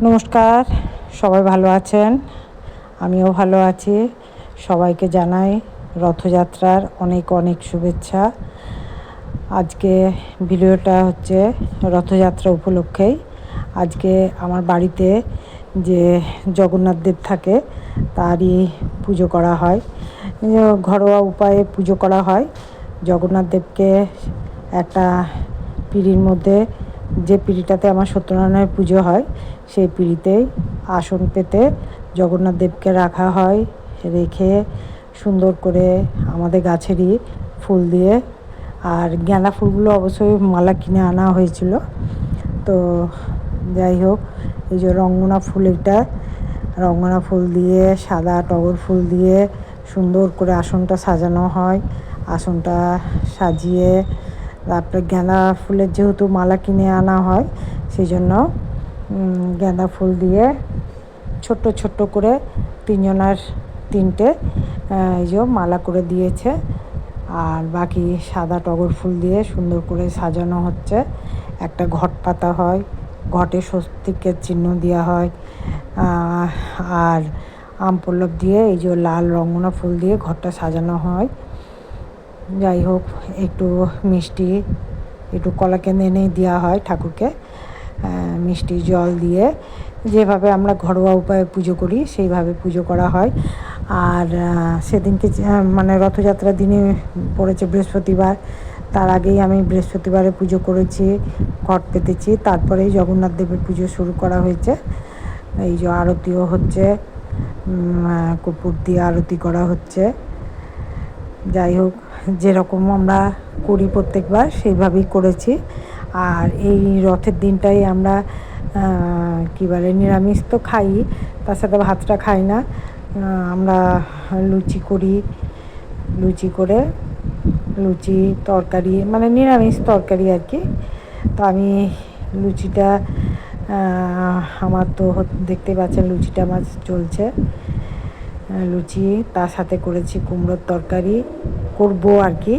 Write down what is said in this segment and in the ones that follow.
নমস্কার, সবাই ভালো আছেন? আমিও ভালো আছি। সবাইকে জানাই রথযাত্রার অনেক অনেক শুভেচ্ছা। আজকে ভিডিওটা হচ্ছে রথযাত্রা উপলক্ষেই। আজকে আমার বাড়িতে যে জগন্নাথ দেব থাকে তারই পুজো করা হয়, ঘরোয়া উপায়ে পুজো করা হয়। জগন্নাথ দেবকে একটা পিঁড়ির মধ্যে, যে পিঁড়িটাতে আমার সত্যনারায়ণের পুজো হয় সেই পিঁড়িতেই আসন পেতে জগন্নাথ দেবকে রাখা হয়। রেখে সুন্দর করে আমাদের গাছেরই ফুল দিয়ে, আর গাঁদা ফুলগুলো অবশ্যই মালা কিনে আনা হয়েছিল। তো যাই হোক, এই যে রঙ্গনা ফুল, এটা রঙ্গনা ফুল দিয়ে, সাদা টগর ফুল দিয়ে সুন্দর করে আসনটা সাজানো হয়। আসনটা সাজিয়ে তারপরে গাঁদা ফুলের যেহেতু মালা কিনে আনা হয়, সেই জন্য গাঁদা ফুল দিয়ে ছোট্ট ছোট্ট করে তিনজনার তিনটে এই যে মালা করে দিয়েছে। আর বাকি সাদা টগর ফুল দিয়ে সুন্দর করে সাজানো হচ্ছে। একটা ঘট পাতা হয়, ঘটে স্বস্তিকের চিহ্ন দেওয়া হয়। আর আম পল্লব দিয়ে এই যে লাল রঙ্গনা ফুল দিয়ে ঘরটা সাজানো হয়। যাই হোক, একটু মিষ্টি, একটু কলাকেন্দ্র এনে দেওয়া হয় ঠাকুরকে, মিষ্টি জল দিয়ে। যেভাবে আমরা ঘরোয়া উপায়ে পুজো করি সেইভাবে পুজো করা হয়। আর সেদিনকে মানে রথযাত্রার দিনে পড়েছে বৃহস্পতিবার, তার আগেই আমি বৃহস্পতিবারে পুজো করেছি, ঘট পেতেছি। তারপরেই জগন্নাথ দেবের পুজো শুরু করা হয়েছে। এই যে আরতিও হচ্ছে, কর্পূর দিয়ে আরতি করা হচ্ছে। যাই হোক, যেরকম আমরা করি প্রত্যেকবার সেইভাবেই করেছি। আর এই রথের দিনটাই আমরা কী বলে, নিরামিষ তো খাই, তার সাথে ভাতটা খাই না। আমরা লুচি করি, লুচি করে লুচি তরকারি, মানে নিরামিষ তরকারি আর কি। তো আমি লুচিটা, আমার তো দেখতে পাচ্ছেন লুচিটা আমার চলছে। লুচি, তার সাথে করেছি কুমড়োর তরকারি, করবো আর কি,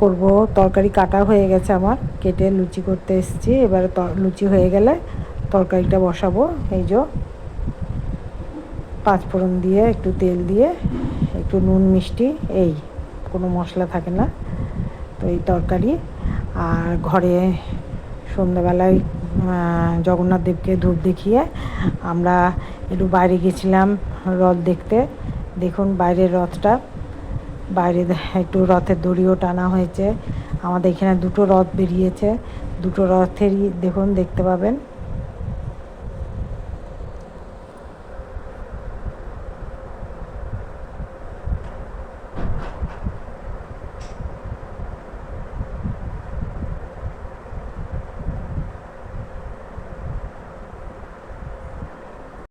করবো। তরকারি কাটা হয়ে গেছে আমার, কেটে লুচি করতে এসেছি। এবারে লুচি হয়ে গেলে তরকারিটা বসাবো। এই যে পাঁচফোড়ন দিয়ে, একটু তেল দিয়ে, একটু নুন মিষ্টি, এই কোনো মশলা থাকে না। তো এই তরকারি। আর ঘরে সন্ধ্যাবেলায় জগন্নাথ দেবকে ধূপ দেখিয়ে আমরা একটু বাইরে গেছিলাম রথ দেখতে। দেখুন বাইরের রথটা, বাইরে একটু রথের দড়িও টানা হয়েছে। আমাদের এখানে দুটো রথ বেরিয়েছে, দুটো রথেরই দেখুন, দেখতে পাবেন।